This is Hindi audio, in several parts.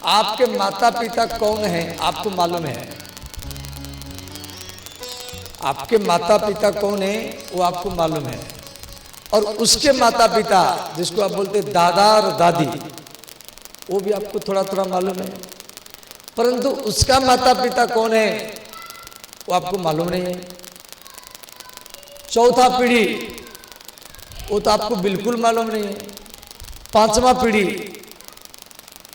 आपके माता पिता कौन हैं आपको मालूम है? आपके माता पिता कौन है वो आपको मालूम है, और उसके माता पिता जिसको आप बोलते दादा और दादी, वो भी आपको थोड़ा थोड़ा मालूम है, परंतु उसका माता पिता कौन है वो आपको मालूम नहीं है। चौथा पीढ़ी वो तो आपको बिल्कुल मालूम नहीं है। पांचवा पीढ़ी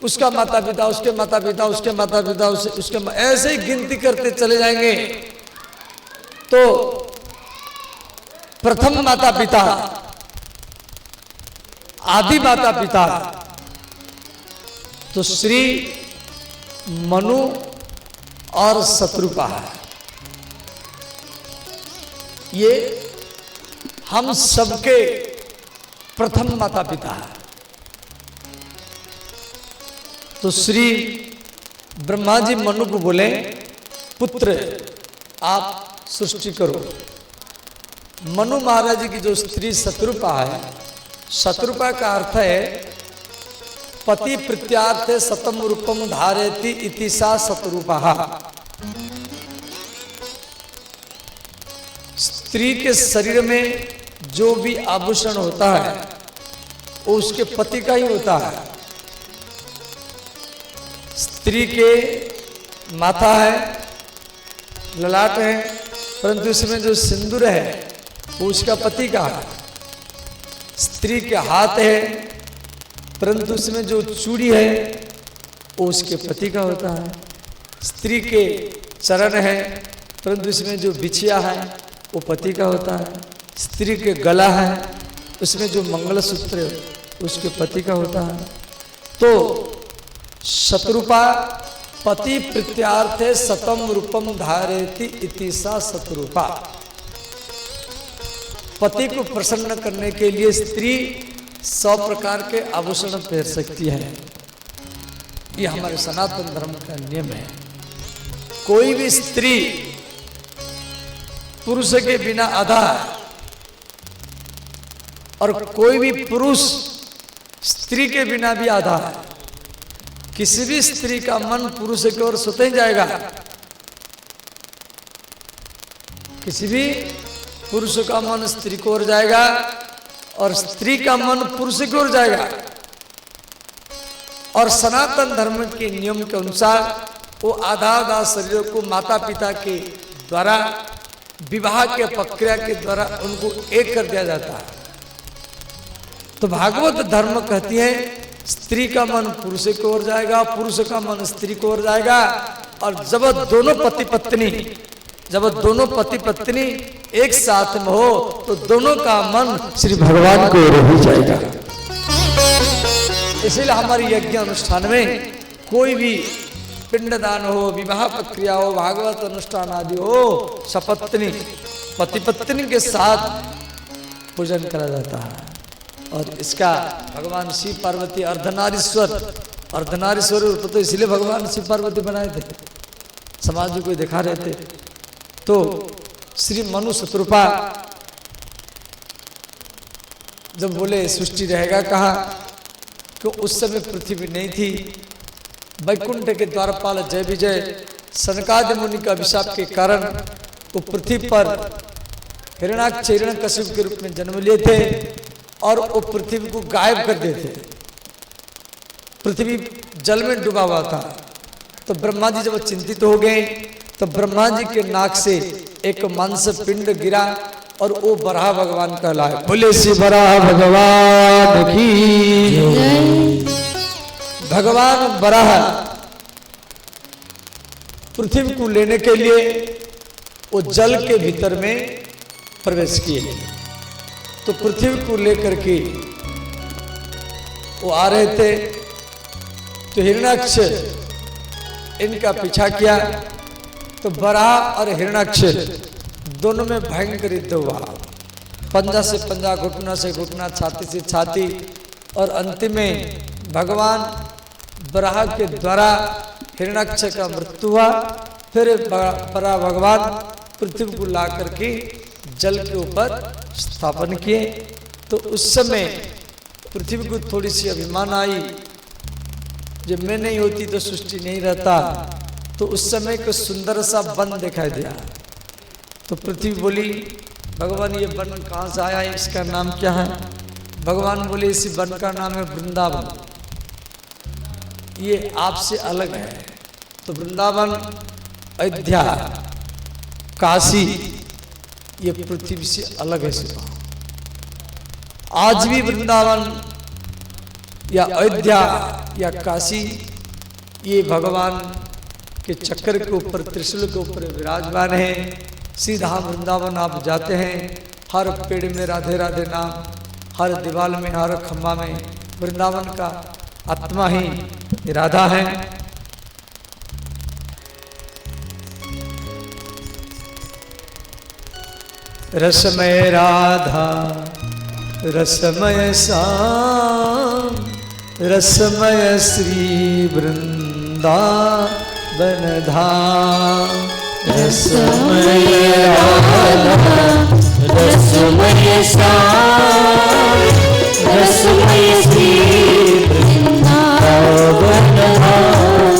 उसका माता पिता, उसके माता पिता, उसके माता पिता, उसके ऐसे ही गिनती करते चले जाएंगे तो प्रथम माता पिता, आदि माता पिता तो श्री मनु और शत्रुपा है। ये हम सबके प्रथम माता पिता है। तो श्री ब्रह्मा जी मनु को बोले, पुत्र आप सृष्टि करो। मनु महाराज की जो स्त्री शत्रुपा है, शत्रुपा का अर्थ है पति प्रत्यार्थे सतम रूपम धारेति इति सा शत्रुपा। स्त्री के शरीर में जो भी आभूषण होता है वो उसके पति का ही होता है। स्त्री के माथा है, ललाट है, परंतु इसमें जो सिंदूर है वो उसका पति का है। स्त्री के हाथ है, परंतु उसमें जो चूड़ी है वो उसके पति का होता है। स्त्री के चरण है, परंतु इसमें जो बिछिया है वो पति का होता है। स्त्री के गला है, उसमें जो मंगलसूत्र है उसके पति का होता है। तो शत्रुपा पति प्रत्यार्थे सतम रूपम धारेति इति सा शत्रुपा। पति को प्रसन्न करने के लिए स्त्री 100 प्रकार के आभूषण पहन सकती है। ये हमारे सनातन धर्म का नियम है। कोई भी स्त्री पुरुष के बिना आधा है, और कोई भी पुरुष स्त्री के बिना भी आधा है। किसी भी स्त्री का मन पुरुष की ओर स्वतः ही जाएगा, किसी भी पुरुष का मन स्त्री की ओर जाएगा और स्त्री का मन पुरुष की ओर जाएगा। और सनातन धर्म के नियम के अनुसार वो आधा आधा शरीर को माता पिता के द्वारा विवाह के प्रक्रिया के द्वारा उनको एक कर दिया जाता है। तो भागवत धर्म कहती है स्त्री का मन पुरुष की ओर जाएगा, पुरुष का मन स्त्री की ओर जाएगा, और जब दोनों पति पत्नी एक साथ में हो तो दोनों का मन श्री भगवान की ओर हो जाएगा। इसलिए हमारी यज्ञ अनुष्ठान में कोई भी पिंडदान हो, विवाह प्रक्रिया हो, भागवत अनुष्ठान आदि हो, सपत्नी पति पत्नी के साथ पूजन करा जाता है। और इसका भगवान शिव पार्वती अर्धनारीश्वर तो इसलिए भगवान शिव पार्वती बनाए थे, समाज को दिखा रहे थे। तो श्री मनु शत्रुपा जब बोले सृष्टि रहेगा कहा, कि उस समय पृथ्वी नहीं थी। वैकुंठ के द्वारपाल जय विजय सनकादि मुनि का अभिशाप के कारण वो पृथ्वी पर हिरणाक्ष हिरण्यकशिपु के रूप में जन्म लिए थे और वो पृथ्वी को गायब कर देते थे। पृथ्वी जल में डूबा हुआ था। तो ब्रह्मा जी जब चिंतित हो गए तो ब्रह्मा जी के नाक से एक मांस पिंड गिरा और वो बराह भगवान कहलाए। बोले श्री बराह भगवान की। भगवान बराह पृथ्वी को लेने के लिए वो जल के भीतर में प्रवेश किए। तो पृथ्वी को लेकर के वो आ रहे थे तो हिरणाक्ष इनका पीछा किया। तो बराह और हिरणाक्ष दोनों में भयंकर युद्ध हुआ। पंजा से पंजा, घुटना से घुटना, छाती से छाती, और अंतिम में भगवान बराह के द्वारा हिरणाक्ष का मृत्यु हुआ। फिर बराह भगवान पृथ्वी को ला करके जल के ऊपर स्थापन किए। तो उस समय पृथ्वी को थोड़ी सी अभिमान आई, जब मैं नहीं होती तो सृष्टि नहीं रहता, तो उस समय को सुंदर सा वन दिखाई दिया। तो पृथ्वी बोली, भगवान ये वन कहाँ से आया, इसका नाम क्या है? भगवान बोले, इस वन का नाम है वृंदावन, ये आपसे अलग है। तो वृंदावन, अयोध्या, काशी, ये पृथ्वी से अलग है। सिवा आज भी वृंदावन या अयोध्या या काशी, ये भगवान के चक्र के ऊपर, त्रिशूल के ऊपर विराजमान है। सीधा वृंदावन आप जाते हैं, हर पेड़ में राधे राधे नाम, हर दीवार में, हर खम्भा में वृंदावन का आत्मा ही राधा है। रसमय राधा रसमय श्याम, रसमय श्री वृंदावन धाम। रसमय राधा रसमय श्याम, रसमय श्री वृंदावन धाम।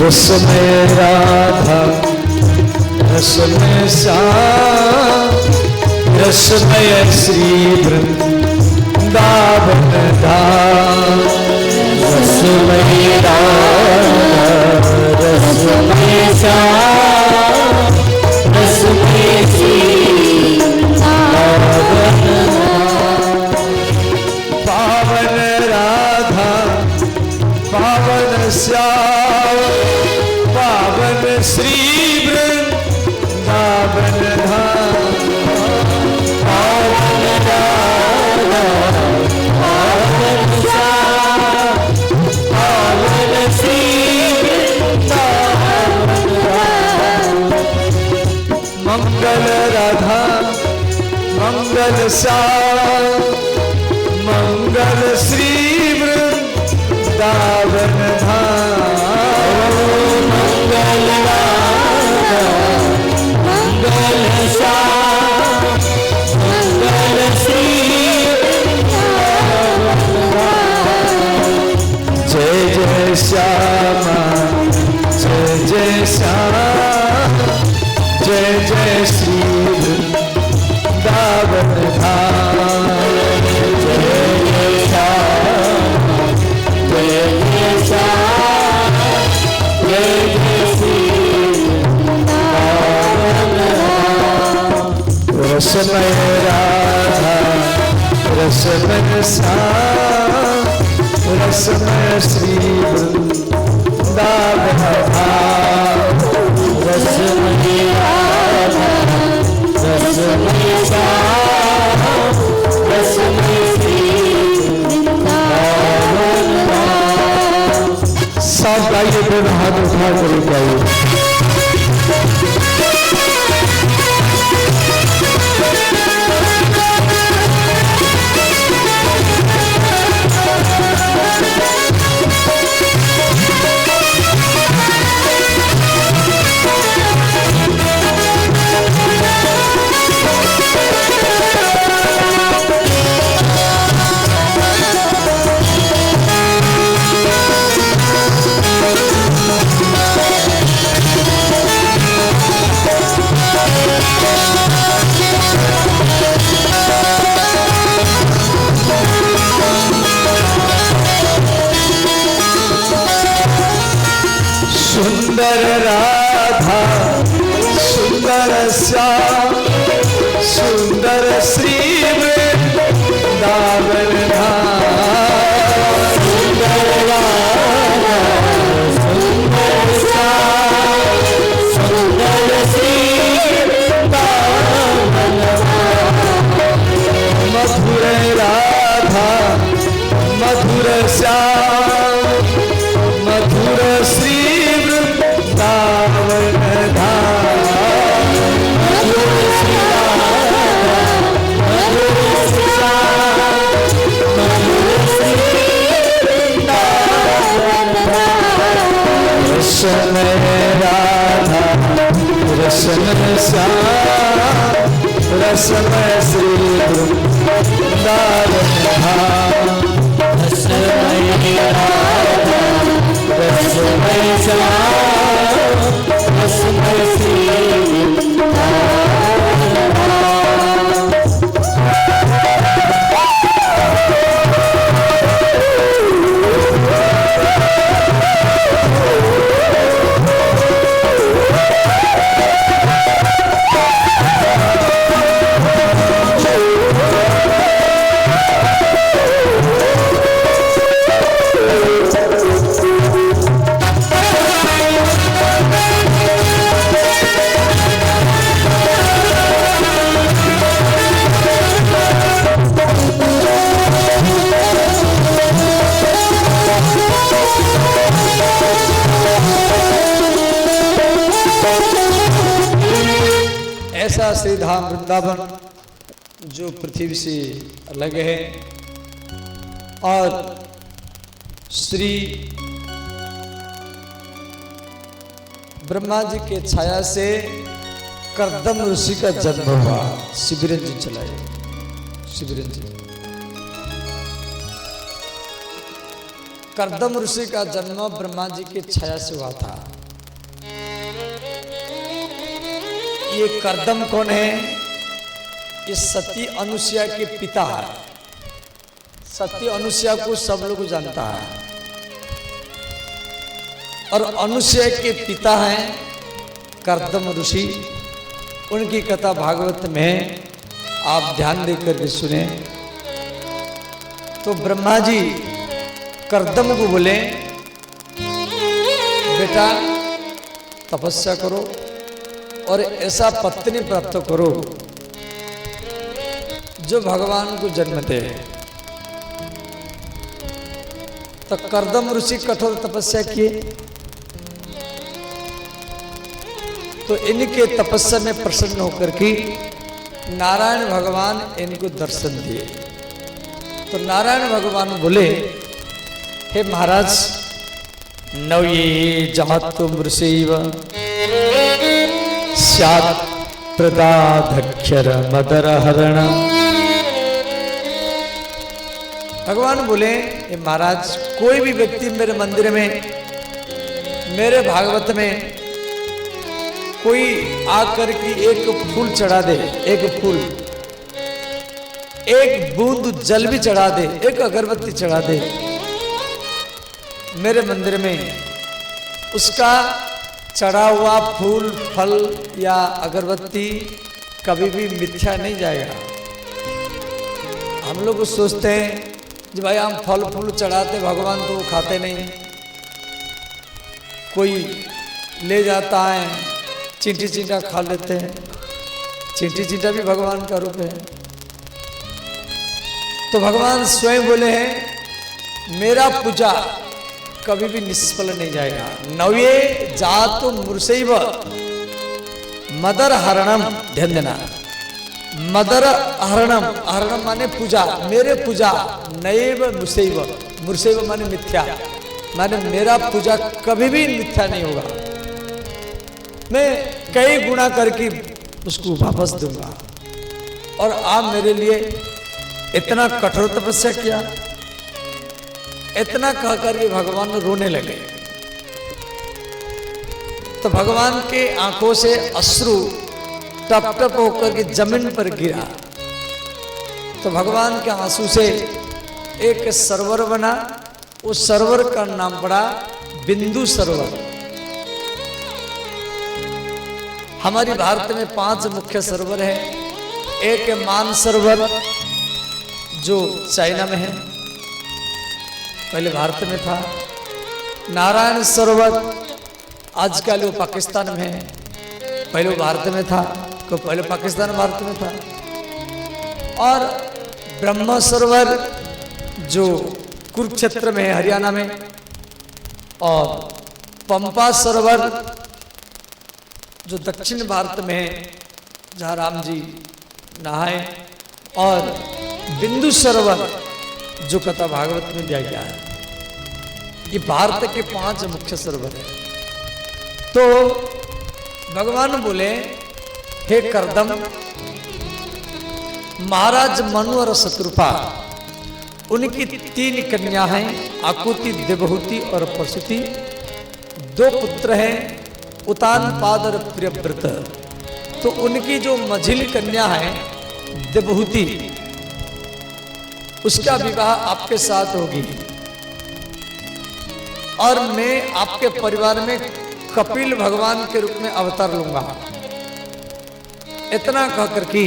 रसमय राधा रसमय श्याम, रसमय श्री वृंदावन धाम। रसमय राधा रसमय श्याम, रसमय श्री वृंदावन धाम। पावन राधा पावन श्याम, पावन श्री वृंदावन धाम। पावन राधा पावन श्याम, पावन श्री वृंदावन धाम। मंगल राधा मंगल श्याम, मंगल श्री वृंदावन धाम। मंगल राधा मंगल श्याम, मंगल श्री वृंदावन धाम। जय जय श्यामा जय जय श्याम, जय जय श्री वृंदावन धाम। जय जय श्याम, जय जय श्याम, जय जय श्री वृंदावन धाम। रसमय राधा रसमय श्याम, रसमय श्री वृंदावन धाम। रसमय राधा रसमय श्याम, रसमय श्री वृंदावन धाम। सब गाइए, दोनों हाथ उठा कर गाइए। सुंदर राधा सुंदर श्याम, सुंदर श्री वृंदावन धाम। सुंदर राधा सुंदर श्याम, सुंदर श्री वृंदावन धाम। मधुर राधा मधुर श्याम, मधुर श्री वृंदावन धाम। मधुर श्री राधा मधुर श्याम, मधुर श्री वृंदावन धाम। रसमय राधा रसमय श्याम, रसमय श्री वृंदावन धाम। रसमय राधा ऐसा श्री धाम वृंदावन जो पृथ्वी से अलग है और श्री ब्रह्मा जी के छाया से कर्दम ऋषि का जन्म हुआ। शिबिरन जी चलाए, शिबिरन जी। कर्दम ऋषि का जन्म ब्रह्मा जी के छाया से हुआ था। ये कर्दम कौन है? ये सती अनुसुईया के पिता है। सती अनुसुईया को सब लोग जानता है और अनुसुईया के पिता हैं कर्दम ऋषि। उनकी कथा भागवत में है, आप ध्यान देकर के सुने। तो ब्रह्मा जी कर्दम को बोले, बेटा तपस्या करो और ऐसा पत्नी प्राप्त करो जो भगवान को जन्म दे। तो कर्दम ऋषि कठोर तपस्या किए, तो इनके तपस्या में प्रसन्न होकर के नारायण भगवान इनको दर्शन दिए। तो नारायण भगवान बोले, हे महाराज, नव्ये जातुम ऋषिव स्यात् प्रदाधक्षर मदरहरण। भगवान बोले, हे महाराज, कोई भी व्यक्ति मेरे मंदिर में, मेरे भागवत में कोई आकर के एक फूल चढ़ा दे, एक फूल, एक बूंद जल भी चढ़ा दे, एक अगरबत्ती चढ़ा दे मेरे मंदिर में, उसका चढ़ा हुआ फूल, फल या अगरबत्ती कभी भी मिथ्या नहीं जाएगा। हम लोग सोचते हैं कि भाई हम फल फूल चढ़ाते, भगवान तो वो खाते नहीं। कोई ले जाता है, चींटी चींटा खा लेते हैं। चींटी चींटा भी भगवान का रूप है। तो भगवान स्वयं बोले हैं, मेरा पूजा कभी भी निष्फल नहीं जाएगा। नव्ये जातु मूर्षैव मदर हरणम। ध्यान देना, मदर हरणम, हरणम माने पूजा, मेरे पूजा, नैव मूर्षैव, मूर्षैव माने मिथ्या, माने मेरा पूजा कभी भी मिथ्या नहीं होगा। मैं कई गुना करके उसको वापस दूंगा। और आप मेरे लिए इतना कठोर तपस्या किया। इतना कहकर के भगवान रोने लगे। तो भगवान के आंखों से अश्रु टप टप होकर के जमीन पर गिरा। तो भगवान के आंसू से एक सरोवर बना। उस सरोवर का नाम पड़ा बिंदु सरोवर। हमारी भारत में 5 मुख्य सरोवर है। एक है मान सरोवर जो चाइना में है, पहले भारत में था। नारायण सरोवर आजकल वो पाकिस्तान में है, पहले वो भारत में था, तो पहले पाकिस्तान भारत में था। और ब्रह्म सरोवर जो कुरुक्षेत्र में है, हरियाणा में। और पंपा सरोवर जो दक्षिण भारत में है, जहाँ राम जी नहाए। और बिंदु सरोवर जो कथा भागवत में दिया गया है। ये भारत के 5 मुख्य सरोवर है। तो भगवान बोले, हे कर्दम, महाराज मनु और शत्रुपा, उनकी 3 कन्या हैं, आकुति, देवहूति और प्रसूति। 2 पुत्र हैं, उतानपाद और प्रियव्रत। तो उनकी जो मझिली कन्या है देवहूति, उसका विवाह आपके साथ होगी। और मैं आपके परिवार में कपिल भगवान के रूप में अवतार लूंगा। इतना कहकर के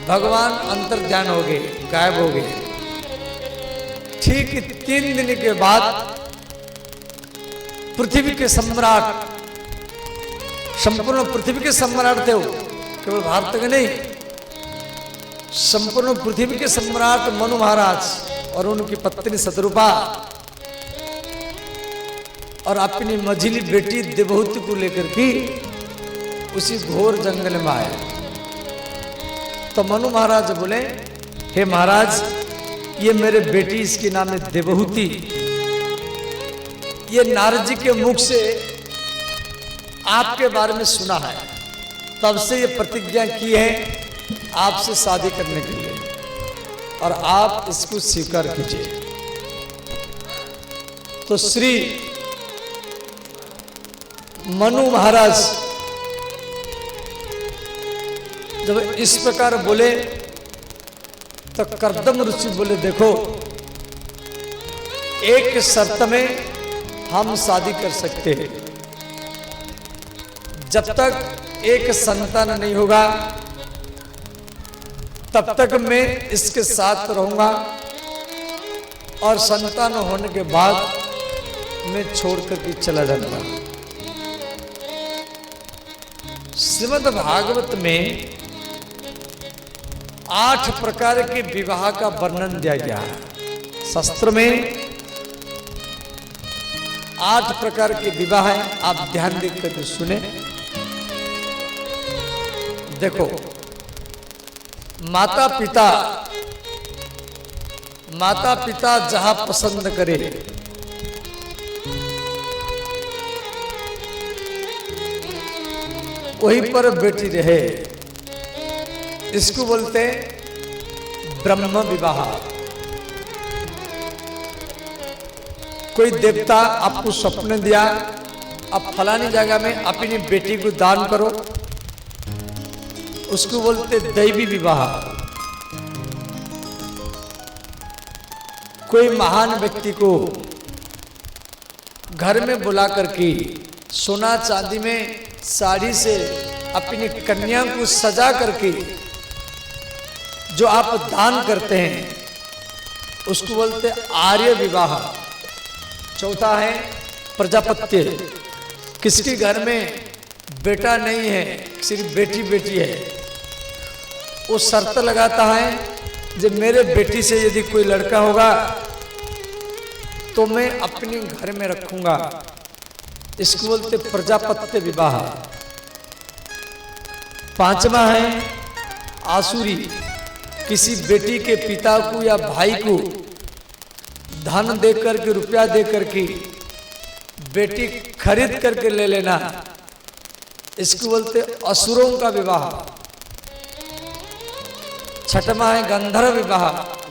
भगवान अंतर ध्यान हो गए, गायब हो गए। ठीक 3 दिन के बाद पृथ्वी के सम्राट, संपूर्ण पृथ्वी के सम्राट थे वो, केवल भारत के नहीं, संपूर्ण पृथ्वी के सम्राट मनु महाराज और उनकी पत्नी शत्रुपा और अपनी मझिली बेटी देवहूति को लेकर के उसी घोर जंगल में आए। तो मनु महाराज बोले, हे महाराज, ये मेरे बेटी, इसकी नाम है देवहूति। ये नारद जी के मुख से आपके बारे में सुना है, तब से ये प्रतिज्ञा की है आपसे शादी करने के लिए, और आप इसको स्वीकार कीजिए। तो श्री मनु महाराज जब इस प्रकार बोले तो कर्दम ऋषि बोले, देखो एक शर्त में हम शादी कर सकते हैं, जब तक एक संतान नहीं होगा तब तक मैं इसके साथ रहूंगा, और संतान होने के बाद मैं छोड़ करके चला जाऊंगा। श्रीमद् भागवत में 8 प्रकार के विवाह का वर्णन दिया गया है। शास्त्र में 8 प्रकार के विवाह हैं, आप ध्यान देकर करके सुने। देखो, माता पिता जहां पसंद करे वहीं पर बेटी रहे, इसको बोलते हैं ब्रह्म विवाह। कोई देवता आपको सपने दिया, अब फलानी जगह में अपनी बेटी को दान करो, उसको बोलते दैवी विवाह। कोई महान व्यक्ति को घर में बुला करके सोना चांदी में साड़ी से अपनी कन्या को सजा करके जो आप दान करते हैं उसको बोलते आर्य विवाह। चौथा है प्रजापत्य। किसके घर में बेटा नहीं है, सिर्फ बेटी बेटी है, वो शर्त लगाता है जब मेरे बेटी से यदि कोई लड़का होगा तो मैं अपने घर में रखूंगा, इसको बोलते प्रजापत्य विवाह। पांचवा है आसुरी। किसी बेटी के पिता को या भाई को धन दे करके, रुपया दे करके बेटी खरीद करके ले लेना, इसको बोलते असुरों का विवाह। छठवां है गंधर्व विवाह।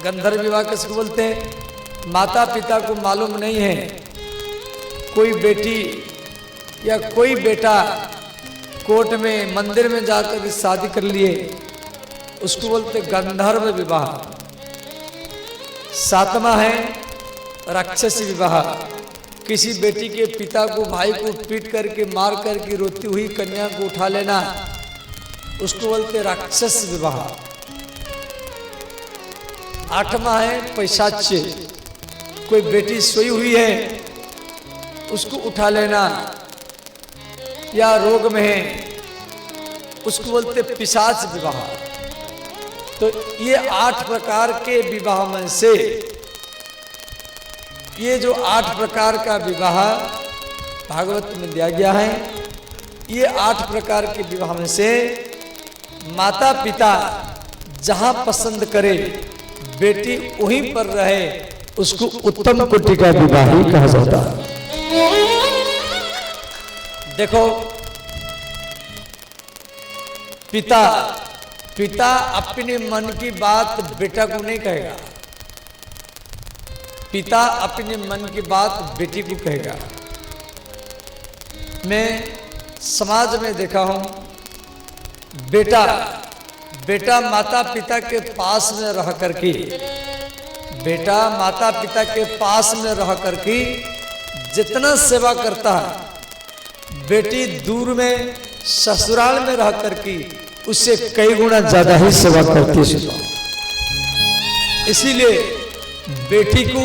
गंधर्व विवाह किसको बोलते हैं? माता पिता को मालूम नहीं है, कोई बेटी या कोई बेटा कोर्ट में मंदिर में जाकर शादी कर लिए, उसको बोलते गंधर्व विवाह। सातवां है राक्षसी विवाह। किसी बेटी के पिता को, भाई को पीट करके, मार करके रोती हुई कन्या को उठा लेना, उसको बोलते राक्षस विवाह। आठवां है पैशाच्य। कोई बेटी सोई हुई है उसको उठा लेना, या रोग में है, उसको बोलते पिशाच विवाह। तो ये 8 प्रकार के विवाह में से ये जो 8 प्रकार का विवाह भागवत में दिया गया है, ये 8 प्रकार के विवाह में से माता पिता जहां पसंद करे बेटी वहीं पर रहे, उसको उत्तम कोटि का विवाह ही कहा जाता है। देखो, पिता अपने मन की बात बेटा को नहीं कहेगा, पिता अपने मन की बात बेटी को कहेगा। मैं समाज में देखा हूं, बेटा माता पिता के पास में रह करके, बेटा माता पिता के पास में रह करके जितना सेवा करता है, बेटी दूर में ससुराल में रह करके उससे कई गुना ज्यादा ही सेवा करती है। इसीलिए बेटी को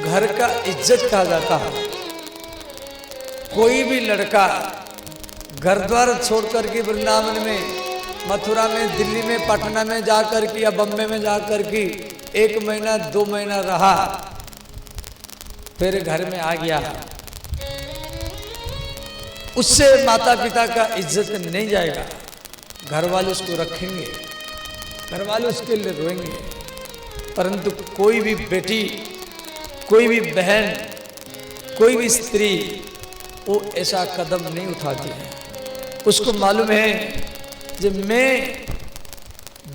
घर का इज्जत कहा जाता है। कोई भी लड़का घर द्वार छोड़ करके वृंदावन में, मथुरा में, दिल्ली में, पटना में जाकर के या बम्बे में जाकर के 1 महीना 2 महीना रहा, फिर घर में आ गया, उससे माता पिता का इज्जत नहीं जाएगा, घर वाले उसको रखेंगे। घर वाले उसके लिए रोएंगे, परंतु कोई भी बेटी, कोई भी बहन, कोई भी स्त्री वो ऐसा कदम नहीं उठाती है। उसको मालूम है जब मैं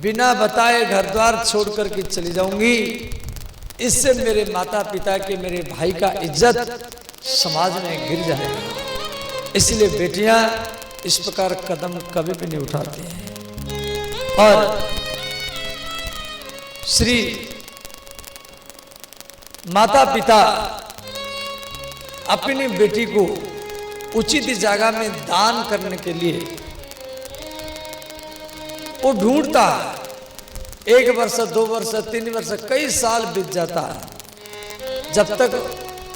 बिना बताए घर द्वार छोड़ करके चली जाऊंगी, इससे मेरे माता पिता के, मेरे भाई का इज्जत समाज में गिर जाएगा। इसलिए बेटियां इस प्रकार कदम कभी भी नहीं उठाती हैं। और श्री माता पिता अपनी बेटी को उचित जगह में दान करने के लिए वो ढूंढता है। 1 वर्ष, 2 वर्ष, 3 वर्ष, कई साल बीत जाता है। जब तक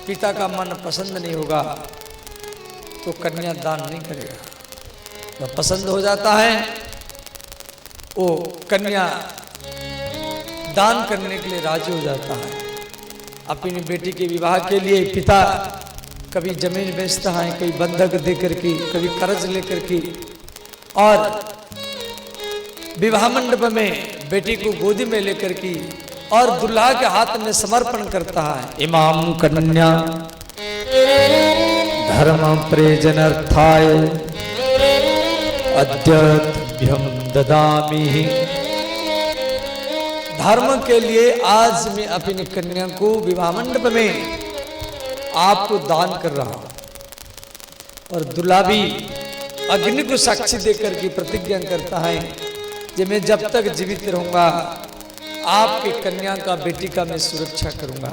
पिता का मन पसंद नहीं होगा तो कन्या दान नहीं करेगा। जब पसंद हो जाता है वो कन्या दान करने के लिए राजी हो जाता है। अपनी बेटी के विवाह के लिए पिता कभी जमीन बेचता है, कभी बंधक देकर के, कभी कर्ज लेकर के, और विवाह मंडप में बेटी को गोदी में लेकर के और दुल्हा के हाथ में समर्पण करता है। इमाम कन्या धर्म प्रयोजनार्थाय अद्यभ्यम ददामि। धर्म के लिए आज मैं अपनी कन्या को विवाह मंडप में आपको दान कर रहा हूं। और दुल्हा भी अग्नि को साक्षी देकर के प्रतिज्ञा करता है कि मैं जब तक जीवित रहूंगा आपकी कन्या का, बेटी का मैं सुरक्षा करूंगा।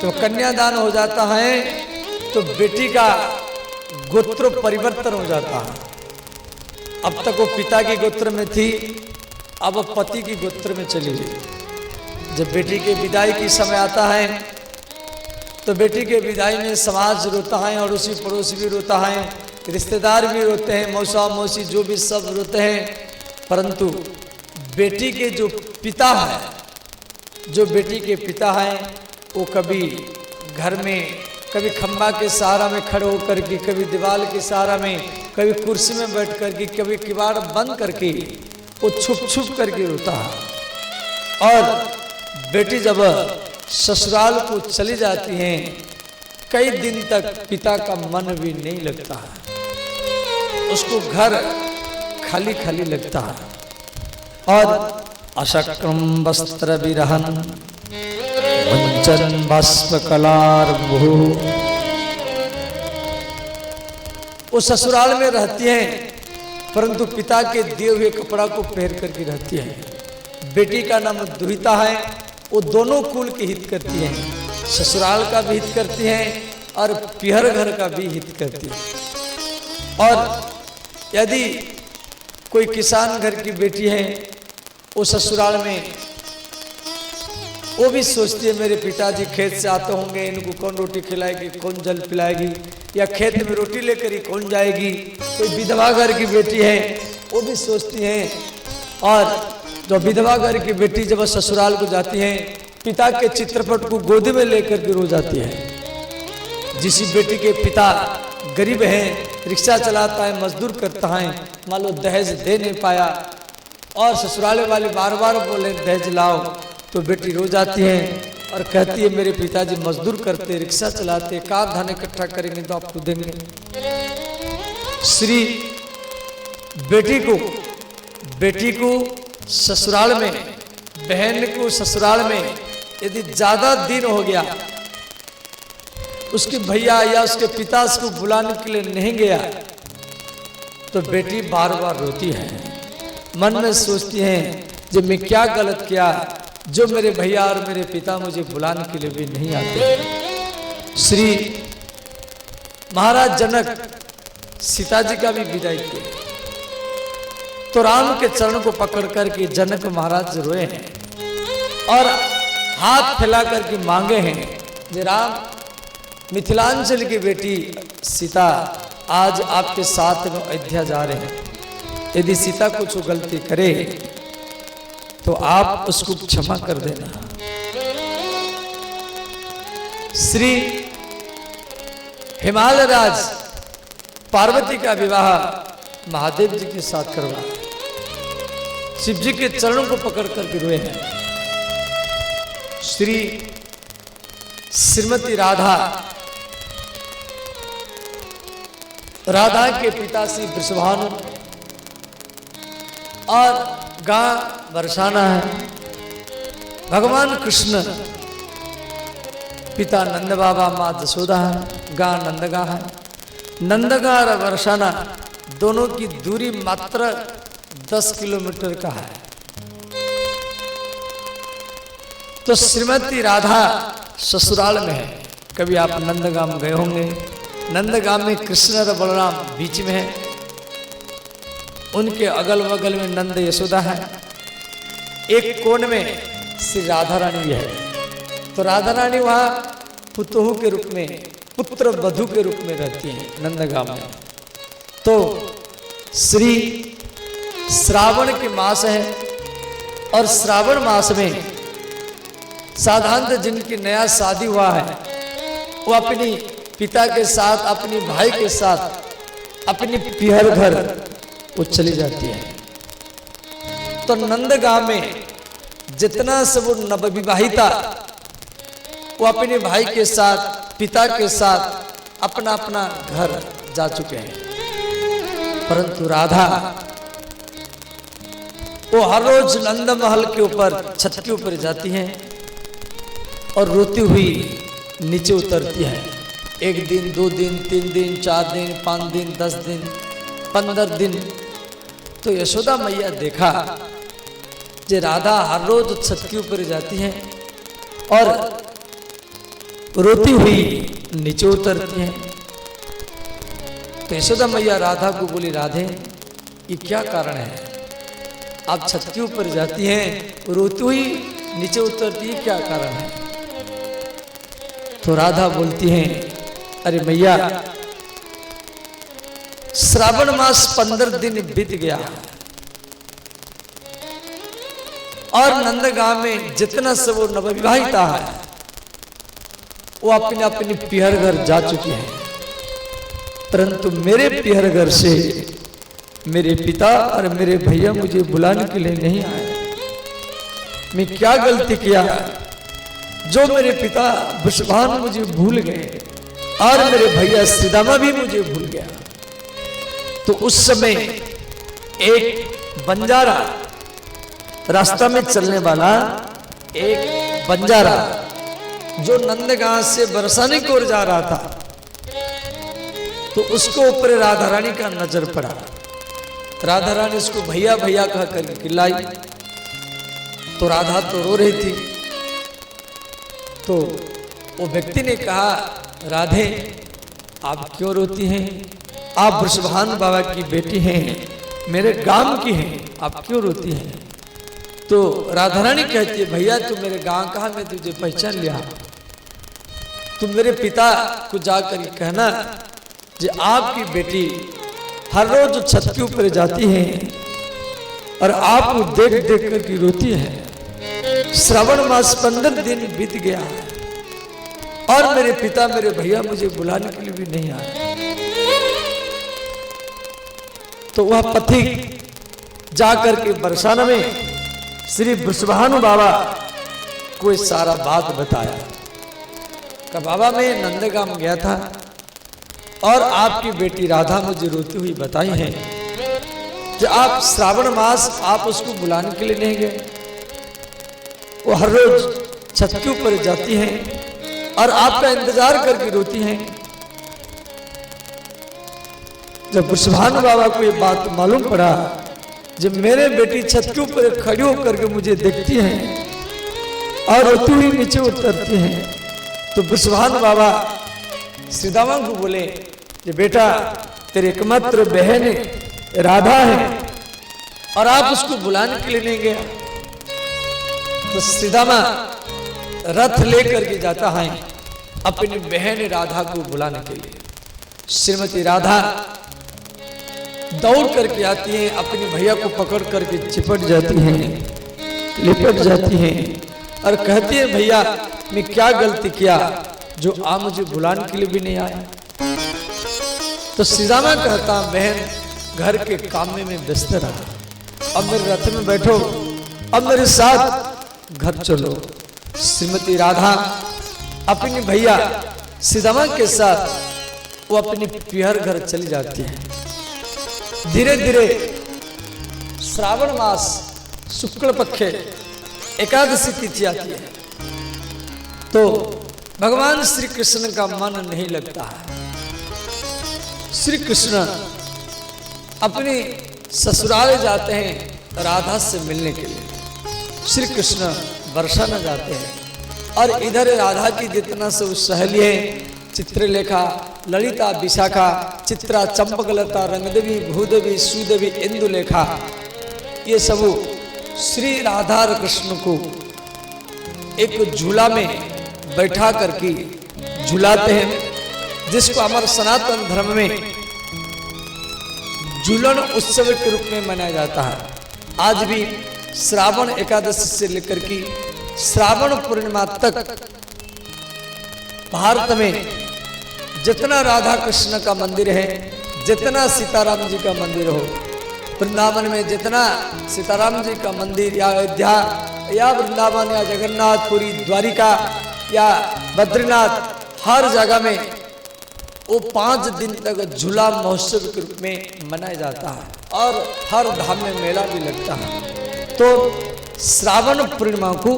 तो कन्यादान हो जाता है तो बेटी का गोत्र परिवर्तन हो जाता है। अब तक वो पिता के गोत्र में थी, अब वो पति की गोत्र में चली गई। जब बेटी के विदाई की समय आता है तो बेटी के विदाई में समाज रोता है, और उसी पड़ोसी भी रोता है, रिश्तेदार भी रोते हैं, मौसा मौसी जो भी सब रोते हैं। परंतु बेटी के जो पिता है, जो बेटी के पिता हैं, वो कभी घर में, कभी खंबा के सहारा में खड़े होकर के, कभी दीवार के सहारा में, कभी कुर्सी में बैठ करके, कभी किवाड़ बंद करके वो छुप छुप करके रोता है। और बेटी जब ससुराल को चली जाती हैं, कई दिन तक पिता का मन भी नहीं लगता है, उसको घर खाली खाली लगता है। और अशक्रम वस्त्र विरहन वंचन बाष्प कलार्भु, वो ससुराल में रहती हैं परंतु पिता के दिए हुए कपड़ा को पहन करके रहती है। बेटी का नाम दुहिता है, वो दोनों कुल के हित करती हैं, ससुराल का भी हित करती हैं और पिहर घर का भी हित करती हैं। और यदि कोई किसान घर की बेटी है, वो ससुराल में वो भी सोचती है मेरे पिताजी खेत से आते होंगे, इनको कौन रोटी खिलाएगी, कौन जल पिलाएगी, या खेत में रोटी लेकर ही कौन जाएगी। कोई विधवा घर की बेटी है वो भी सोचती हैं। और जो विधवा घर की बेटी जब ससुराल को जाती है, पिता के चित्रपट को गोदी में लेकर के रो जाती है। जिस बेटी के पिता गरीब हैं, रिक्शा चलाता है, मजदूर करता है, मान लो दहेज दे नहीं पाया और ससुराले वाले बार बार बोले दहेज लाओ, तो बेटी रो जाती है और कहती है मेरे पिताजी मजदूर करते, रिक्शा चलाते, कार धन इकट्ठा करेंगे तो आपको देंगे। श्री बेटी को ससुराल में, बहन को ससुराल में यदि ज्यादा दिन हो गया, उसके भैया या उसके पिता उसको बुलाने के लिए नहीं गया, तो बेटी बार बार रोती है, मन में सोचती है जब मैं क्या गलत किया जो मेरे भैया और मेरे पिता मुझे बुलाने के लिए भी नहीं आते। श्री महाराज जनक सीता जी का भी विदाई किया तो राम के चरण को पकड़ करके जनक महाराज रोए हैं और हाथ फैला करके मांगे हैं, जे राम, मिथिलांचल की बेटी सीता आज आपके साथ में अयोध्या जा रहे हैं, यदि सीता कुछ गलती करे तो आप उसको क्षमा कर देना। श्री हिमालय राज पार्वती का विवाह महादेव जी के साथ करवा, शिव जी के चरणों को पकड़ करके रोए हैं। श्रीमती राधा, राधा के पिता श्री वृषभानु और गां बरसाना है। भगवान कृष्ण पिता नंद बाबा, माँ जसोदा है, गां नंदगा है। नंदगा और बरसाना दोनों की दूरी मात्र 10 किलोमीटर का है। तो श्रीमती राधा ससुराल में है। कभी आप नंदगाम गए होंगे। नंदगाम में कृष्ण और बलराम बीच में है, उनके अगल बगल में नंद यशोदा है, एक कोण में श्री राधा रानी भी है। तो राधा रानी वहां पुतोहू के रूप में, पुत्र वधू के रूप में रहती है नंदगाम में। तो श्री श्रावण के मास है और श्रावण मास में साधारणतः जिनकी नया शादी हुआ है वो अपनी पिता के साथ, अपनी भाई के साथ अपनी पिहर घर वो चली जाती है। तो नंदगांव में जितना सब वो नवविवाहिता वो अपने भाई के साथ, पिता के साथ अपना अपना घर जा चुके हैं। परंतु राधा वो हर रोज नंद महल के ऊपर, छत के ऊपर जाती हैं और रोती हुई नीचे उतरती है। 1 दिन, 2 दिन, 3 दिन, 4 दिन, 5 दिन, 10 दिन, 15 दिन। तो यशोदा मैया देखा जे राधा हर रोज छत के ऊपर जाती है और रोती हुई नीचे उतरती है। तो यशोदा मैया राधा को बोली, राधे ये क्या कारण है, आप छत के ऊपर जाती हैं, रोती हुई नीचे उतरती है, क्या कारण है? तो राधा बोलती हैं, अरे मैया श्रावण मास 15 दिन बीत गया और नंदगांव में जितना सब वो नवविवाहिता है वो अपने अपने पिहर घर जा चुके हैं। परंतु मेरे पिहर घर से मेरे पिता और मेरे भैया मुझे बुलाने के लिए नहीं आए। मैं क्या गलती किया जो मेरे पिता वृषभानु मुझे भूल गए और मेरे भैया श्रीदामा भी मुझे भूल गया? तो उस समय एक बंजारा, रास्ता में चलने वाला एक बंजारा जो नंदगांव से बरसाने की ओर जा रहा था, तो उसको ऊपर राधा रानी का नजर पड़ा। राधा रानी उसको भैया भैया कह कर खिलाई। तो राधा तो रो रही थी। तो वो व्यक्ति ने कहा, राधे आप क्यों रोती हैं? आप वृषभानु बाबा की बेटी हैं, मेरे गांव की हैं, आप क्यों रोती हैं? तो राधा रानी कहती है, भैया तू मेरे गांव का, मैं तुझे पहचान लिया। तुम मेरे पिता को जाकर कहना कि आपकी बेटी हर रोज छत के ऊपर जाती है और आपको देख देख कर की रोती है। श्रावण मास 15 दिन बीत गया और मेरे पिता, मेरे भैया मुझे बुलाने के लिए भी नहीं आए। तो वह पथिक जाकर के बरसाना में श्री वृषभानु बाबा को सारा बात बताया कि बाबा मैं नंदगांव गया था और आपकी बेटी राधा मुझे रोती हुई बताई है कि आप श्रावण मास आप उसको बुलाने के लिए नहीं गए। वो हर रोज छत के ऊपर जाती हैं और आपका इंतजार करके रोती हैं। जब वृषभानु बाबा को ये बात मालूम पड़ा, जब मेरे बेटी छत के ऊपर खड़ी होकर के मुझे देखती हैं और रोती हुई नीचे उतरती हैं, तो वृषभानु बाबा श्रीदामा को बोले कि बेटा तेरे एकमात्र बहन राधा है और आप उसको बुलाने के लिए नहीं गया। तो श्रीदामा रथ लेकर के जाता है अपनी बहन राधा को बुलाने के लिए। श्रीमती राधा दौड़ करके आती हैं, अपने भैया को पकड़ करके चिपट जाती हैं, लिपट जाती हैं और कहती है, भैया मैं क्या गलती किया जो आप मुझे बुलाने के लिए भी नहीं आया? तो श्रीदामा कहता, बहन घर के काम में मैं व्यस्त रहा, अब मेरे रथ में बैठो, अब मेरे साथ घर चलो। श्रीमती राधा अपने भैया सीतामा के साथ वो अपनी पियर घर चली जाती है। धीरे धीरे श्रावण मास शुक्ल पक्ष एकादशी तिथि आती है, तो भगवान श्री कृष्ण का मन नहीं लगता है। श्री कृष्ण अपने ससुराल जाते हैं राधा से मिलने के लिए। श्री कृष्ण बरसाना जाते हैं और इधर राधा की जितना सब सहेली है, चित्रलेखा, ललिता, विशाखा, चित्रा, चंपकलता, रंगदेवी, भूदेवी, सुदेवी, इंदुलेखा, ये सब श्री राधा और कृष्ण को एक झूला में बैठा करके झूलाते हैं, जिसको हमारे सनातन धर्म में झूलन उत्सव के रूप में मनाया जाता है। आज भी श्रावण एकादशी से लेकर के श्रावण पूर्णिमा तक भारत में जितना राधा कृष्ण का मंदिर है, जितना सीताराम जी का मंदिर हो, वृंदावन में जितना सीताराम जी का मंदिर या अयोध्या या वृंदावन या जगन्नाथपुरी, द्वारिका या बद्रीनाथ, हर जगह में वो 5 दिन तक झूला महोत्सव के रूप में मनाया जाता है और हर धाम में मेला भी लगता है। तो श्रावण पूर्णिमा को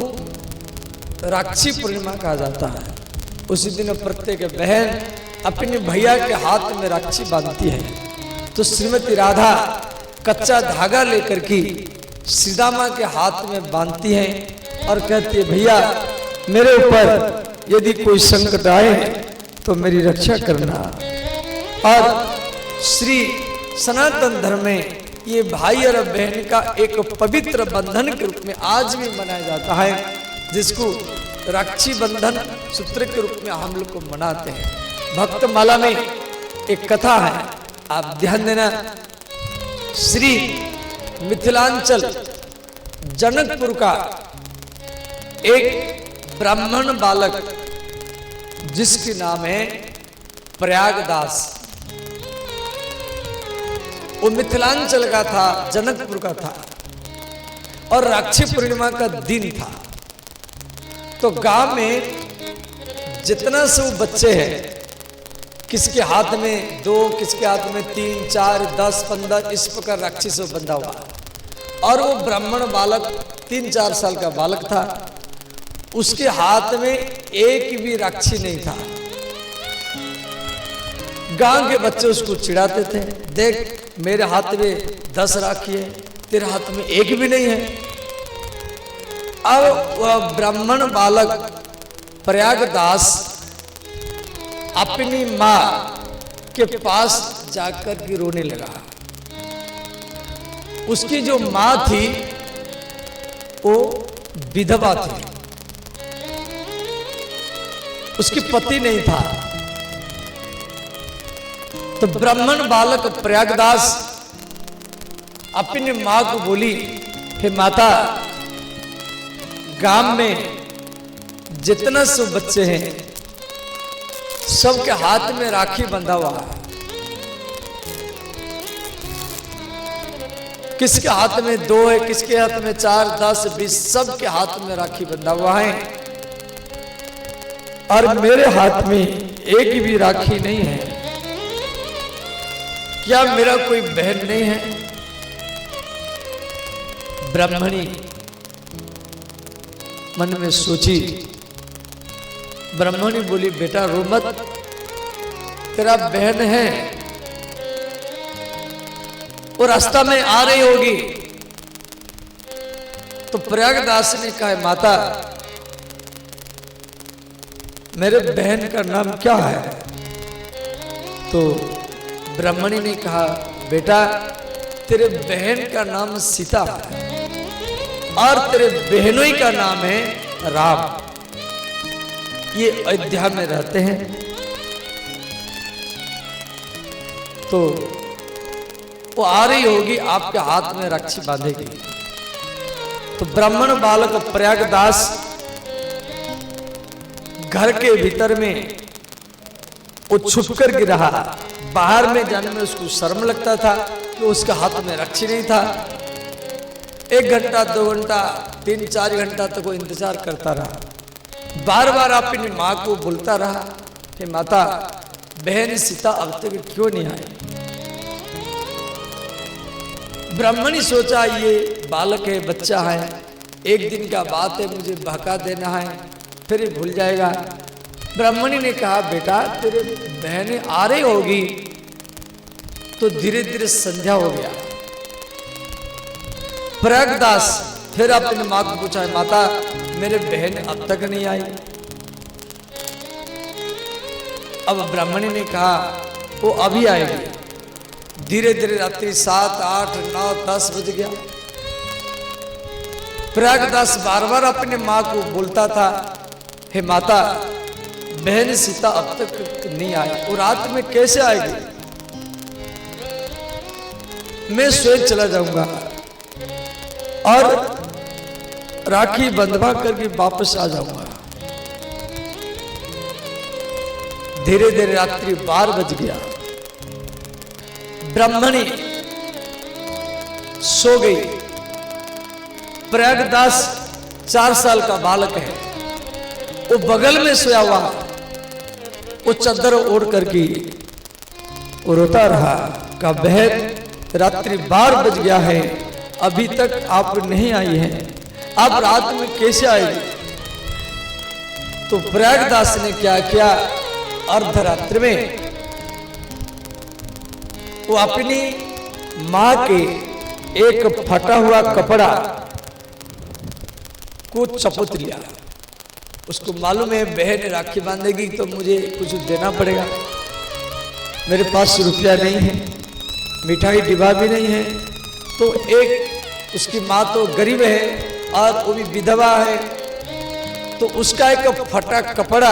राक्षी पूर्णिमा कहा जाता है। उसी दिन प्रत्येक बहन अपने भैया के हाथ में राक्षी बांधती है। तो श्रीमती राधा कच्चा धागा लेकर के सीतामा के हाथ में बांधती है और कहती है, भैया मेरे ऊपर यदि कोई संकट आए तो मेरी रक्षा करना। और श्री सनातन धर्म में ये भाई और बहन का एक पवित्र बंधन के रूप में आज भी मनाया जाता है, जिसको राक्षी बंधन सूत्र के रूप में हम लोग को मनाते हैं। भक्तमाला में एक कथा है, आप ध्यान देना। श्री मिथिलांचल जनकपुर का एक ब्राह्मण बालक जिसके नाम है प्रयागदास, वो मिथिलांचल का था, जनकपुर का था और राक्षी पूर्णिमा का दिन था। तो गांव में जितना सब बच्चे हैं, किसके हाथ में 2, किसके हाथ में 3, 4, 10, 15 इस प्रकार राक्षी से बंधा हुआ। और वो ब्राह्मण बालक 3-4 साल का बालक था, उसके हाथ में एक भी राक्षी नहीं था। गांव के बच्चे उसको चिढ़ाते थे, देख मेरे हाथ में 10 राखी है, तेरे हाथ में एक भी नहीं है। अब वह ब्राह्मण बालक प्रयागदास अपनी माँ के पास जाकर के रोने लगा। उसकी जो माँ थी वो विधवा थी, उसकी पति नहीं था। तो ब्राह्मण बालक प्रयागदास अपनी माँ को बोली, हे माता, गांव में जितना सब बच्चे हैं सबके हाथ में राखी बंधा हुआ है, किसके हाथ में 2 है, किसके हाथ में 4, 10, 20, सबके हाथ में राखी बंधा हुआ है और मेरे हाथ में एक भी राखी नहीं है। क्या मेरा कोई बहन नहीं है? ब्राह्मणी मन में सोची। ब्राह्मणी बोली, बेटा रो मत, तेरा बहन है, वो रास्ता में आ रही होगी। तो प्रयागदास ने कहा, माता मेरे बहन का नाम क्या है? तो ब्राह्मणी ने कहा, बेटा तेरे बहन का नाम सीता है और तेरे बहनों का नाम है राम, ये अयोध्या में रहते हैं। तो वो आ रही होगी, आपके हाथ में राक्षी बांधेगी। तो ब्राह्मण बालक प्रयागदास घर के भीतर में वो छुप कर गिर रहा। बाहर में जाने में उसको शर्म लगता था कि उसके हाथ में राक्षी नहीं था। 1 घंटा 2 घंटा 3-4 घंटा तक वो इंतजार करता रहा। बार बार अपनी माँ को बोलता रहा कि माता, बहन सीता अब तक क्यों नहीं आई। ब्राह्मणी सोचा ये बालक है, बच्चा है, एक दिन का बात है, मुझे बहका देना है, फिर ये भूल जाएगा। ब्राह्मणी ने कहा, बेटा तेरे बहनें आ रही होगी। तो धीरे धीरे संध्या हो गया। प्रयागदास फिर अपनी माँ को पूछा, माता मेरे बहन अब तक नहीं आई। अब ब्राह्मणी ने कहा वो अभी आएगी। धीरे धीरे रात्रि 7, 8, 9, 10 बज गया। प्रयागदास बार बार अपने माँ को बोलता था, हे माता बहन सीता अब तक नहीं आई, और रात में कैसे आएगी, मैं स्वयं चला जाऊंगा और राखी बंधवा करके वापस आ जाऊंगा। धीरे धीरे रात्रि 12 बज गया। ब्राह्मणी सो गई। प्रयागदास 4 साल का बालक है, वो बगल में सोया हुआ, वो चादर ओढ़ करके वो रोता रहा। का बहन रात्रि 12 बज गया है, अभी तक आप नहीं आई हैं, आप रात में कैसे आएगी। तो प्रयागदास ने क्या किया, अर्धरात्रि में वो अपनी मां के एक फटा हुआ कपड़ा को चपोत लिया। उसको मालूम है बहन राखी बांधेगी तो मुझे कुछ देना पड़ेगा, मेरे पास रुपया नहीं है, मिठाई डिब्बा भी नहीं है। तो एक उसकी माँ तो गरीब है और वो भी विधवा है, तो उसका एक फटा कपड़ा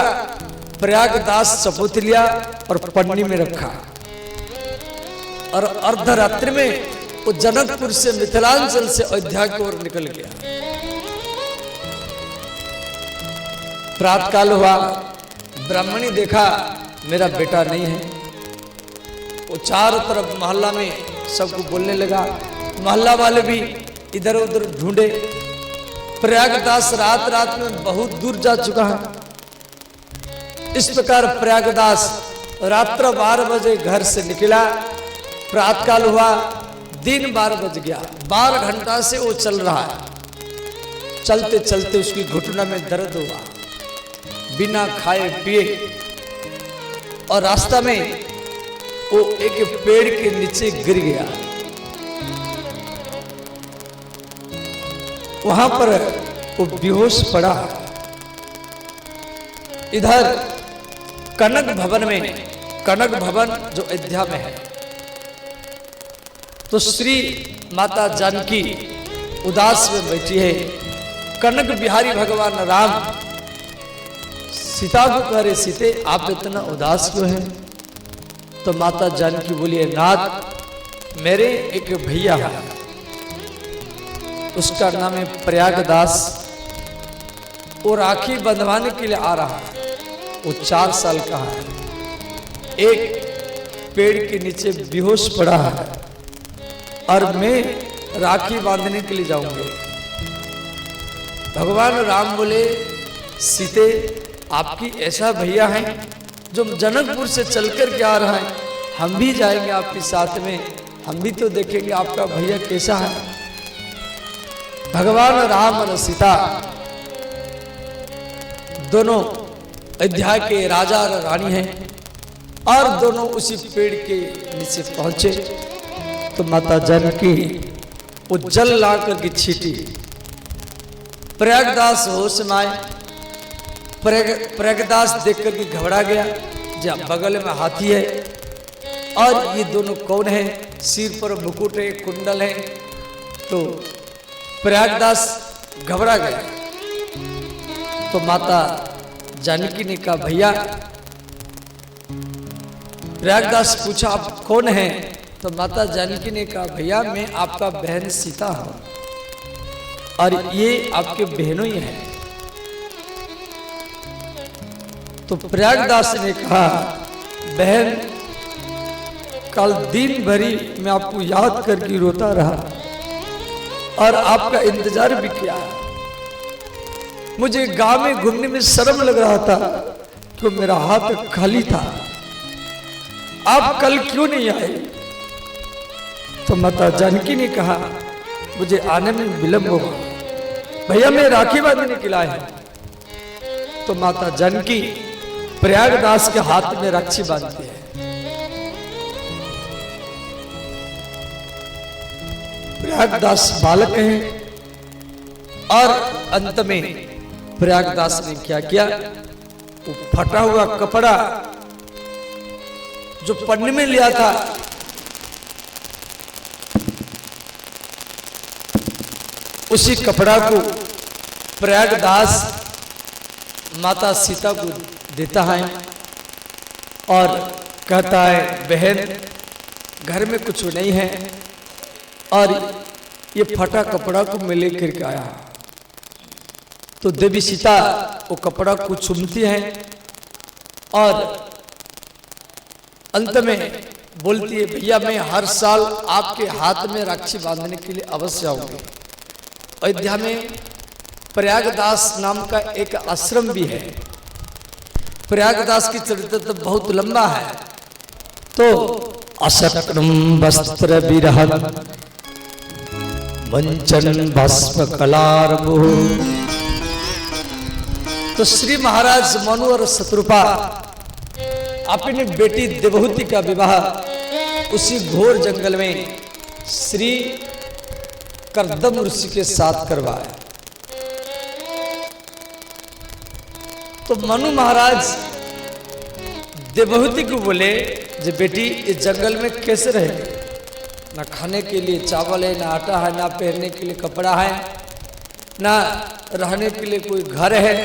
प्रयागदास चपोत लिया और पन्नी में रखा। और अर्धरात्रि में वो जनकपुर से, मिथिलांचल से अयोध्या की ओर निकल गया। प्रातःकाल हुआ, ब्राह्मणी देखा मेरा बेटा नहीं है। वो चारों तरफ मोहल्ला में सबको बोलने लगा, मोहल्ला वाले भी इधर उधर ढूंढे। प्रयागदास रात रात में बहुत दूर जा चुका है। इस प्रकार प्रयागदास रात्र 12 बजे घर से निकला। प्रातःकाल हुआ, दिन 12 बज गया। 12 घंटा से वो चल रहा है। चलते चलते उसकी घुटना में दर्द हुआ, बिना खाए पिए, और रास्ता में वो एक पेड़ के नीचे गिर गया। वहां पर वो बेहोश पड़ा। इधर कनक भवन में, कनक भवन जो अयोध्या में है, तो श्री माता जानकी उदास में बैठी है। कनक बिहारी भगवान राम सीता को कह रहे, सीते आप इतना उदास क्यों हैं। तो माता जानकी बोली, नाथ मेरे एक भैया है, उसका नाम है प्रयागदास, वो राखी बंधवाने के लिए आ रहा है। वो 4 साल का है, एक पेड़ के नीचे बेहोश पड़ा है, और मैं राखी बांधने के लिए जाऊंगी। भगवान राम बोले, सीते आपकी ऐसा भैया है जो जनकपुर से चलकर के आ रहा है, हम भी जाएंगे आपके साथ में, हम भी तो देखेंगे आपका भैया कैसा है। भगवान राम और सीता दोनों अयोध्या के राजा और रानी हैं, और दोनों उसी पेड़ के नीचे पहुंचे। तो माता जानकी वो जल ला करके छीटी। प्रयागदास होश में आए। प्रयागदास देख करके घबरा गया, जब बगल में हाथी है, और ये दोनों कौन है, सिर पर मुकुट है, कुंडल है। तो प्रयागदास घबरा गया। तो माता जानकी ने कहा, भैया। प्रयागदास पूछा, आप कौन हैं। तो माता जानकी ने कहा, भैया मैं आपका बहन सीता हूं, और ये आपके बहनों ही हैं। तो प्रयागदास ने कहा, बहन कल दिन भरी मैं आपको याद करके रोता रहा, और आपका इंतजार भी किया। मुझे गांव में घूमने में शर्म लग रहा था कि मेरा हाथ खाली था। आप कल क्यों नहीं आए? तो माता जानकी ने कहा मुझे आने में विलंब होगा, भैया मैं राखी बांधने के लिए आया। तो माता जानकी प्रयागदास के हाथ में राखी बांधती है। प्रयागदास बालक हैं और अंत में प्रयागदास ने क्या किया, वो फटा हुआ कपड़ा जो पन्ने में लिया था उसी कपड़ा को प्रयागदास माता सीता को देता है और कहता है बहन घर में कुछ नहीं है और ये फटा कपड़ा को मैं लेकर के आया। तो देवी सीता वो कपड़ा को चूमती है और अंत में बोलती है भैया मैं हर साल आपके हाथ में राखी बांधने के लिए अवश्य आऊंगी। अयोध्या में प्रयागदास नाम का एक आश्रम भी है। प्रयागदास की चरित्र तो बहुत लंबा है। तो अशक्नम वस्त्र विरहन वंचन भस्म कलारभो। तो श्री महाराज मनु और शत्रुपा अपनी बेटी देवहूति का विवाह उसी घोर जंगल में श्री कर्दम ऋषि के साथ करवाया। तो मनु महाराज देवहूति को बोले जे बेटी इस जंगल में कैसे रहेगी, ना खाने के लिए चावल है, ना आटा है, ना पहनने के लिए कपड़ा है, ना रहने के लिए कोई घर है।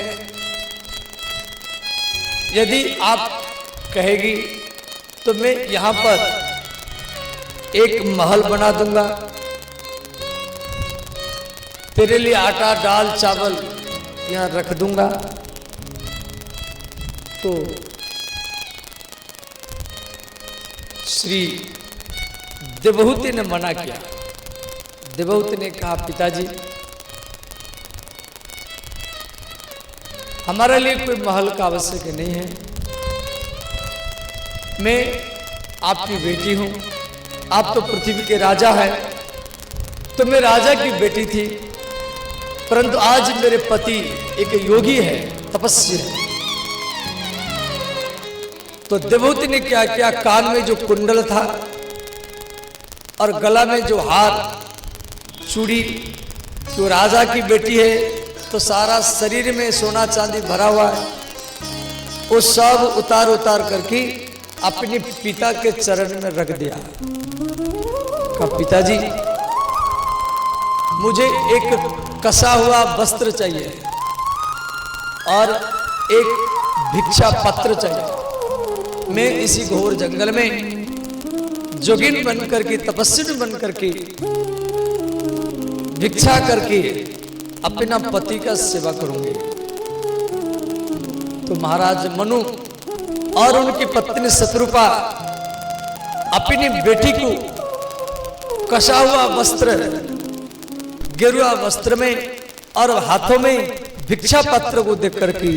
यदि आप कहेगी तो मैं यहां पर एक महल बना दूंगा, तेरे लिए आटा दाल चावल यहां रख दूंगा। तो श्री देवहूति ने मना किया। देवहूति ने कहा पिताजी हमारे लिए कोई महल का आवश्यक नहीं है, मैं आपकी बेटी हूं, आप तो पृथ्वी के राजा हैं। तो मैं राजा की बेटी थी, परंतु आज मेरे पति एक योगी है, तपस्वी है। तो देवहूति ने क्या किया, कान में जो कुंडल था और गला में जो हार चूड़ी, तो राजा की बेटी है तो सारा शरीर में सोना चांदी भरा हुआ है, वो सब उतार उतार करके अपने पिता के चरण में रख दिया। कहा पिताजी मुझे एक कसा हुआ वस्त्र चाहिए और एक भिक्षा पत्र चाहिए। मैं इसी घोर जंगल में जोगिन बन करके, तपस्वी बन करके, भिक्षा करके अपना पति का सेवा करूंगी। तो महाराज मनु और उनकी पत्नी शत्रुपा अपनी बेटी को कसा हुआ वस्त्र, गेरुआ वस्त्र में और हाथों में भिक्षा पत्र को देख करके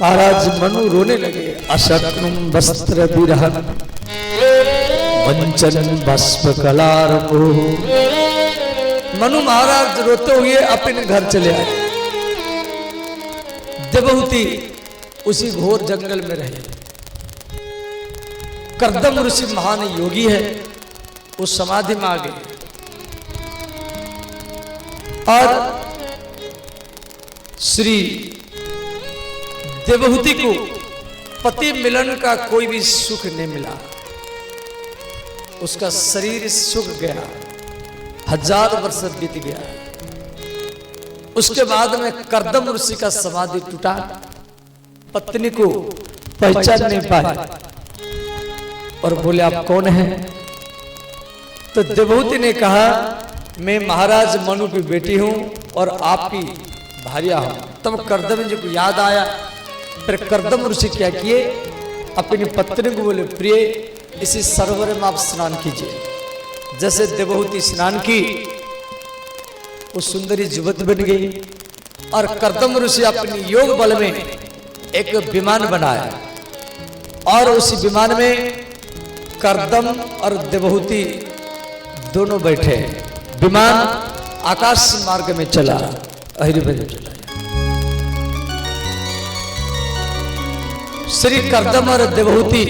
महाराज मनु रोने लगे। अशक्नुम वस्त्र विरहन वंचन भस्म कलारभो। मनु महाराज रोते हुए अपने घर चले आए। देवहूति उसी घोर जंगल में रहे। कर्दम ऋषि महान योगी है, वो समाधि में आ गए और श्री देवहूति को पति मिलन का कोई भी सुख नहीं मिला। उसका शरीर सूख गया, 1000 वर्ष बीत गया। उसके बाद में कर्दम ऋषि का समाधि टूटा, पत्नी को पहचान नहीं पाए और बोले आप कौन हैं? तो देवहूति ने कहा मैं महाराज मनु की बेटी हूं और आपकी भार्या हूं। तब कर्दम जी को याद आया। फिर कर्दम ऋषि क्या किए, अपनी पत्नी को बोले प्रिय इसी सरोवर में आप स्नान कीजिए। जैसे देवहूति स्नान की वो सुंदरी युवती बन गई और कर्दम ऋषि अपनी योग बल में एक विमान बनाया और उस विमान में कर्दम और देवहूति दोनों बैठे। विमान आकाश मार्ग में चला, हरिभजन चला। श्री कर्दम और देवहूति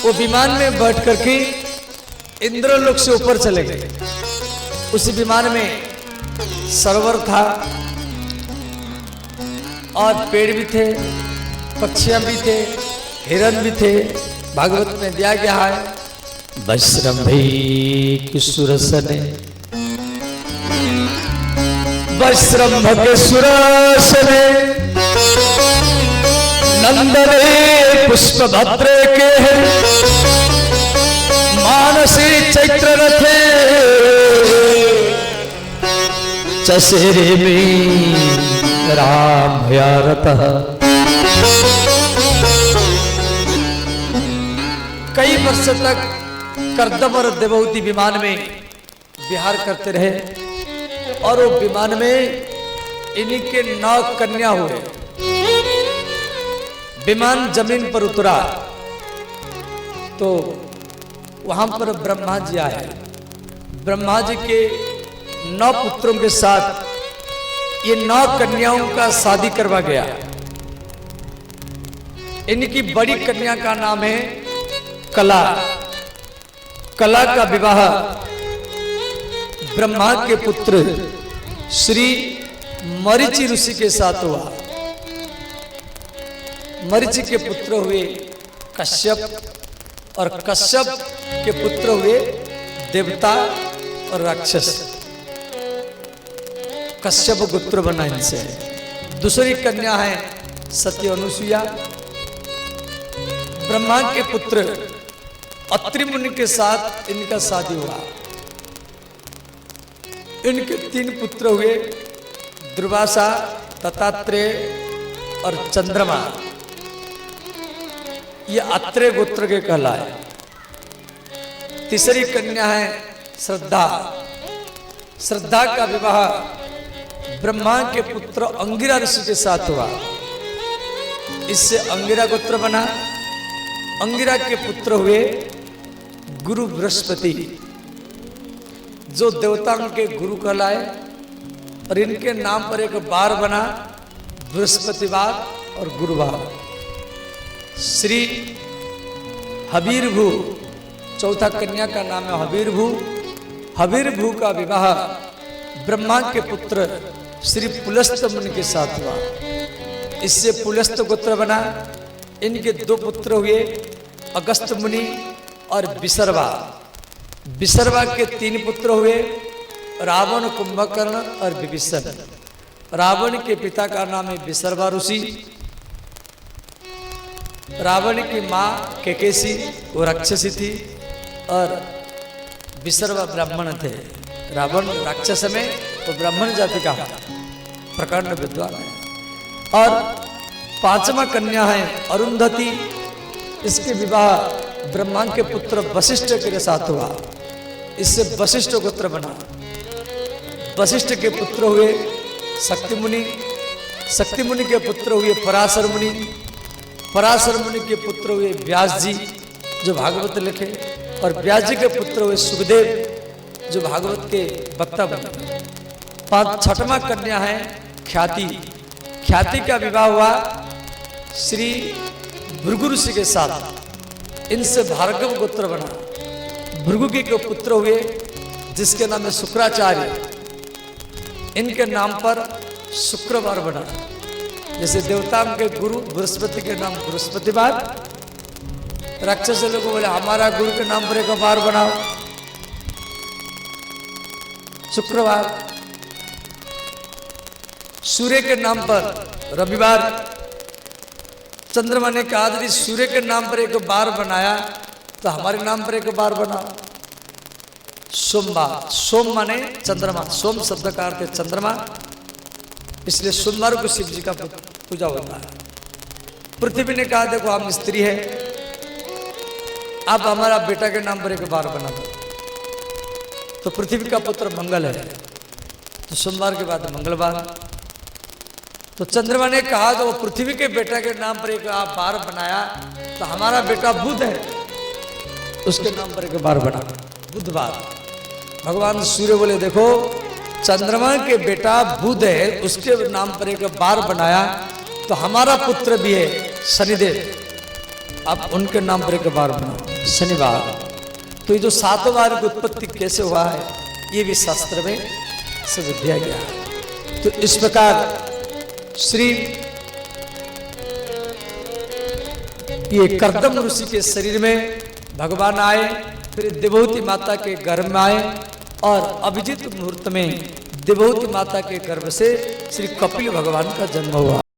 वो विमान में बैठ करके इंद्रलोक से ऊपर चले गए। उस विमान में सरोवर था और पेड़ भी थे, पक्षियां भी थे, हिरण भी थे। भागवत में दिया गया है, वैश्रम्भी की सुरसने, वैश्रम्भ के सुरसने, नंदने पुष्प भद्रे के मानसी चैत्र रथे, चसेरे में राम भयारतः। कई वर्ष तक कर्दम और देवहूति विमान में विहार करते रहे और वो विमान में इन्हीं के 9 कन्या हुए। विमान जमीन पर उतरा तो वहां पर ब्रह्मा जी आए। ब्रह्मा जी के 9 पुत्रों के साथ ये 9 कन्याओं का शादी करवा गया। इनकी बड़ी कन्या का नाम है कला। कला का विवाह ब्रह्मा के पुत्र श्री मरीचि ऋषि के साथ हुआ। मरीचि के पुत्र हुए कश्यप और कश्यप के पुत्र हुए देवता और राक्षस। कश्यप गोत्र बना इनसे। दूसरी कन्या है सत्य अनुसुईया। ब्रह्मा के पुत्र अत्रि मुनि के साथ इनका शादी हुआ। इनके 3 पुत्र हुए, दुर्वासा, दत्तात्रेय और चंद्रमा। ये अत्रेय गोत्र के कहलाए। तीसरी कन्या है श्रद्धा। श्रद्धा का विवाह ब्रह्मा के पुत्र अंगिरा ऋषि के साथ हुआ। इससे अंगिरा गोत्र बना। अंगिरा के पुत्र हुए गुरु बृहस्पति, जो देवताओं के गुरु कहलाए और इनके नाम पर एक बार बना, बृहस्पतिवार और गुरुवार। श्री हबीरभू, चौथा कन्या का नाम है हबीरभू। हबीरभू का विवाह ब्रह्मा के पुत्र श्री पुलस्त मुनि के साथ हुआ। इससे पुलस्त गोत्र बना। इनके 2 पुत्र हुए, अगस्त मुनि और विसर्वा। विसर्वा के 3 पुत्र हुए, रावण, कुंभकर्ण और विभीषण। रावण के पिता का नाम है विसर्वा ऋषि। रावण की माँ केकेसी, वो राक्षसी थी और विसर्वा ब्राह्मण थे। रावण राक्षस में तो ब्राह्मण जाति का प्रकांड विद्वान है। और 5वां कन्या है अरुंधति। इसके विवाह ब्रह्मा के पुत्र वशिष्ठ के साथ हुआ। इससे वशिष्ठ गोत्र बना। वशिष्ठ के पुत्र हुए शक्ति मुनि। शक्ति मुनि के पुत्र हुए पराशर मुनि। पराशर मुनि के पुत्र हुए व्यास जी, जो भागवत लिखे। और व्यास जी के पुत्र हुए सुखदेव, जो भागवत के वक्ता बने। 6वां कन्या है ख्याति। ख्याति का विवाह हुआ श्री भृगु ऋषि के साथ। इनसे भार्गव गोत्र बना। भृगु के पुत्र हुए जिसके नाम है शुक्राचार्य। इनके नाम पर शुक्रवार बना। जैसे देवताओं के गुरु बृहस्पति के नाम बृहस्पतिवार, राक्षस लोग बोले हमारा गुरु के नाम पर एक बार बनाओ, शुक्रवार। सूर्य के नाम पर रविवार। चंद्रमा ने कहा यदि सूर्य के नाम पर एक बार बनाया तो हमारे नाम पर एक बार बनाओ, सोमवार। सोम माने चंद्रमा। सोम शब्द का अर्थ है चंद्रमा, इसलिए सोमवार को शिव जी का पूजा होता है। पृथ्वी ने कहा देखो हम स्त्री है, आप हमारा बेटा के नाम पर एक बार बना दो। तो पृथ्वी का पुत्र मंगल है, सोमवार के बाद मंगलवार। तो चंद्रमा ने कहा तो पृथ्वी के बेटा के नाम पर एक आप बार बनाया, तो हमारा बेटा बुध है, उसके नाम पर एक बार बना बुधवार। भगवान सूर्य बोले देखो चंद्रमा के बेटा बुध है, उसके नाम पर एक बार बनाया, तो हमारा पुत्र भी है शनिदेव, आप उनके नाम पर एक बार बनाओ शनिवार। तो ये जो 7 बार की उत्पत्ति कैसे हुआ है ये भी शास्त्र में सब दिया गया है। तो इस प्रकार श्री ये कर्दम ऋषि के शरीर में भगवान आए, फिर देवहूति माता के गर्भ में आए, और अभिजीत मुहूर्त में देवहूति माता के गर्भ से श्री कपिल भगवान का जन्म हुआ।